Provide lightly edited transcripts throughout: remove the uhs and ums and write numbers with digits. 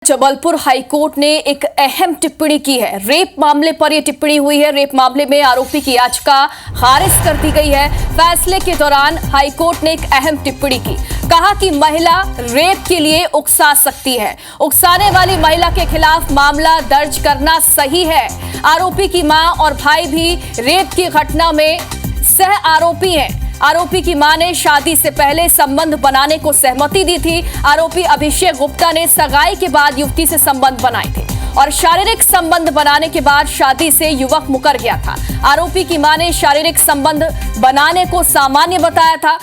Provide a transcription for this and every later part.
Jabalpur high court ने एक अहम टिप्पणी की है। रेप मामले पर यह टिप्पणी हुई है। रेप मामले में आरोपी की याचिका खारिज कर दी गई है। फैसले के दौरान हाईकोर्ट ने एक अहम टिप्पणी की, कहा कि महिला रेप के लिए उकसा सकती है। उकसाने वाली महिला के खिलाफ मामला दर्ज करना सही है। आरोपी की मां और भाई भी रेप की घटना में सह आरोपी हैं। आरोपी की मां ने शादी से पहले संबंध बनाने को सहमति दी थी। आरोपी अभिषेक गुप्ता ने सगाई के बाद युवती से संबंध बनाए थे और शारीरिक संबंध बनाने के बाद शादी से युवक मुकर गया था। आरोपी की मां ने शारीरिक संबंध बनाने को सामान्य बताया था।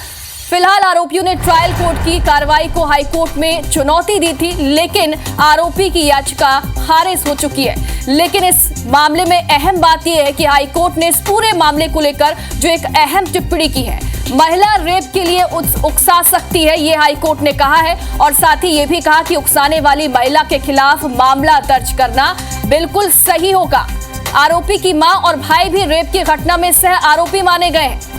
फिलहाल आरोपियों ने ट्रायल कोर्ट की कार्रवाई को हाईकोर्ट में चुनौती दी थी, लेकिन आरोपी की याचिका खारिज हो चुकी है। लेकिन इस मामले में अहम बात यह है कि हाईकोर्ट ने इस पूरे मामले को लेकर जो एक अहम टिप्पणी की है, महिला रेप के लिए उकसा सकती है, ये हाईकोर्ट ने कहा है। और साथ ही ये भी कहा कि उकसाने वाली महिला के खिलाफ मामला दर्ज करना बिल्कुल सही होगा। आरोपी की मां और भाई भी रेप की घटना में सह आरोपी माने गए हैं।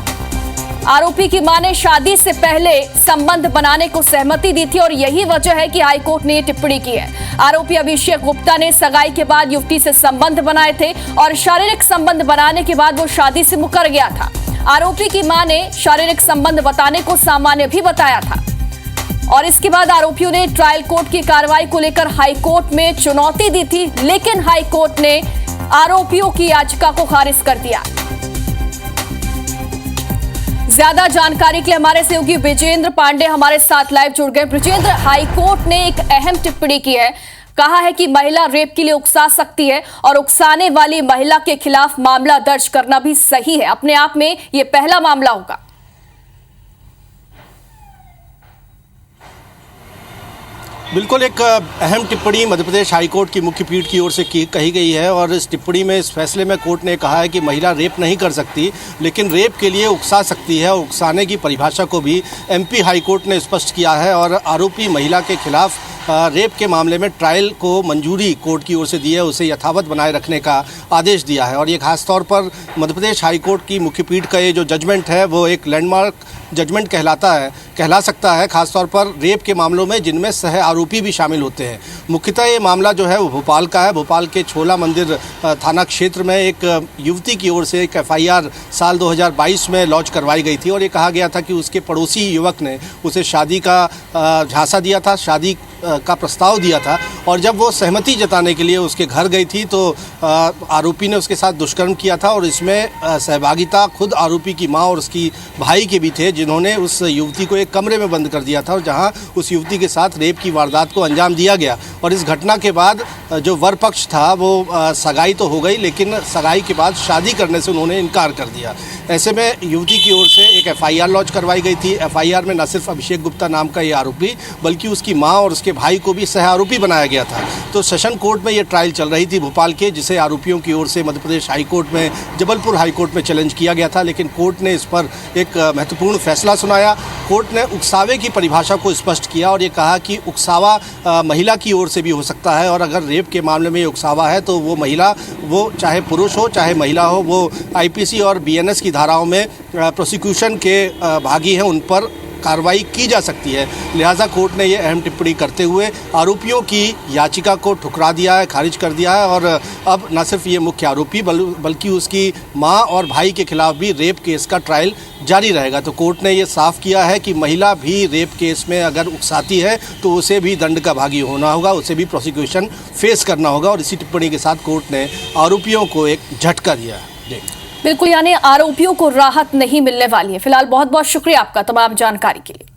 आरोपी की मां ने शादी से पहले संबंध बनाने को सहमति दी थी और यही वजह है कि हाईकोर्ट ने टिप्पणी की है। आरोपी अभिषेक गुप्ता ने सगाई के बाद युवती से संबंध बनाए थे और शारीरिक संबंध बनाने के बाद वो शादी से मुकर गया था। आरोपी की मां ने शारीरिक संबंध बताने को सामान्य भी बताया था और इसके बाद आरोपियों ने ट्रायल कोर्ट की कार्रवाई को लेकर हाईकोर्ट में चुनौती दी थी, लेकिन हाईकोर्ट ने आरोपियों की याचिका को खारिज कर दिया। ज्यादा जानकारी के लिए हमारे सहयोगी विजेंद्र पांडे हमारे साथ लाइव जुड़ गए। विजेंद्र, हाईकोर्ट ने एक अहम टिप्पणी की है, कहा है कि महिला रेप के लिए उकसा सकती है और उकसाने वाली महिला के खिलाफ मामला दर्ज करना भी सही है। अपने आप में यह पहला मामला होगा। बिल्कुल एक अहम टिप्पणी मध्य प्रदेश हाईकोर्ट की मुख्य पीठ की ओर से कही गई है और इस टिप्पणी में, इस फैसले में कोर्ट ने कहा है कि महिला रेप नहीं कर सकती, लेकिन रेप के लिए उकसा सकती है। उकसाने की परिभाषा को भी एमपी हाईकोर्ट ने स्पष्ट किया है और आरोपी महिला के खिलाफ रेप के मामले में ट्रायल को मंजूरी कोर्ट की ओर से दी है, उसे यथावत बनाए रखने का आदेश दिया है। और ये खासतौर पर मध्य प्रदेश हाईकोर्ट की मुख्य पीठ का ये जो जजमेंट है वो एक लैंडमार्क जजमेंट कहला सकता है, खासतौर पर रेप के मामलों में जिनमें सह आरोपी भी शामिल होते हैं। मुख्यतः ये मामला जो है वो भोपाल का है। भोपाल के छोला मंदिर थाना क्षेत्र में एक युवती की ओर से एक एफआईआर साल 2022 में लॉन्च करवाई गई थी और ये कहा गया था कि उसके पड़ोसी युवक ने उसे शादी का झांसा दिया था, शादी का प्रस्ताव दिया था और जब वो सहमति जताने के लिए उसके घर गई थी तो आरोपी ने उसके साथ दुष्कर्म किया था और इसमें सहभागिता खुद आरोपी की मां और उसकी भाई के भी थे, जिन्होंने उस युवती को एक कमरे में बंद कर दिया था और जहां उस युवती के साथ रेप की वारदात को अंजाम दिया गया। और इस घटना के बाद जो वर पक्ष था वो सगाई तो हो गई, लेकिन सगाई के बाद शादी करने से उन्होंने इनकार कर दिया। ऐसे में युवती की ओर से एक एफआईआर लॉन्च करवाई गई थी। एफआईआर में न सिर्फ अभिषेक गुप्ता नाम का ये आरोपी बल्कि उसकी मां और उसके भाई को भी सह आरोपी बनाया गया था। तो सेशन कोर्ट में ये ट्रायल चल रही थी भोपाल के, जिसे आरोपियों की ओर से मध्य प्रदेश हाईकोर्ट में, जबलपुर हाईकोर्ट में चैलेंज किया गया था, लेकिन कोर्ट ने इस पर एक महत्वपूर्ण फैसला सुनाया। कोर्ट ने उकसावे की परिभाषा को स्पष्ट किया और ये कहा कि उकसावा महिला की ओर से भी हो सकता है और अगर रेप के मामले में ये उकसावा है तो वो महिला, वो चाहे पुरुष हो चाहे महिला हो, वो आईपीसी और बीएनएस की धाराओं में प्रोसिक्यूशन के भागी हैं, उन पर कार्रवाई की जा सकती है। लिहाजा कोर्ट ने ये अहम टिप्पणी करते हुए आरोपियों की याचिका को ठुकरा दिया है, खारिज कर दिया है और अब न सिर्फ ये मुख्य आरोपी बल्कि उसकी मां और भाई के खिलाफ भी रेप केस का ट्रायल जारी रहेगा। तो कोर्ट ने ये साफ किया है कि महिला भी रेप केस में अगर उकसाती है तो उसे भी दंड का भागी होना होगा, उसे भी प्रोसिक्यूशन फेस करना होगा। और इसी टिप्पणी के साथ कोर्ट ने आरोपियों को एक झटका दिया है। बिल्कुल, यानी आरोपियों को राहत नहीं मिलने वाली है। फिलहाल बहुत बहुत शुक्रिया आपका तमाम जानकारी के लिए।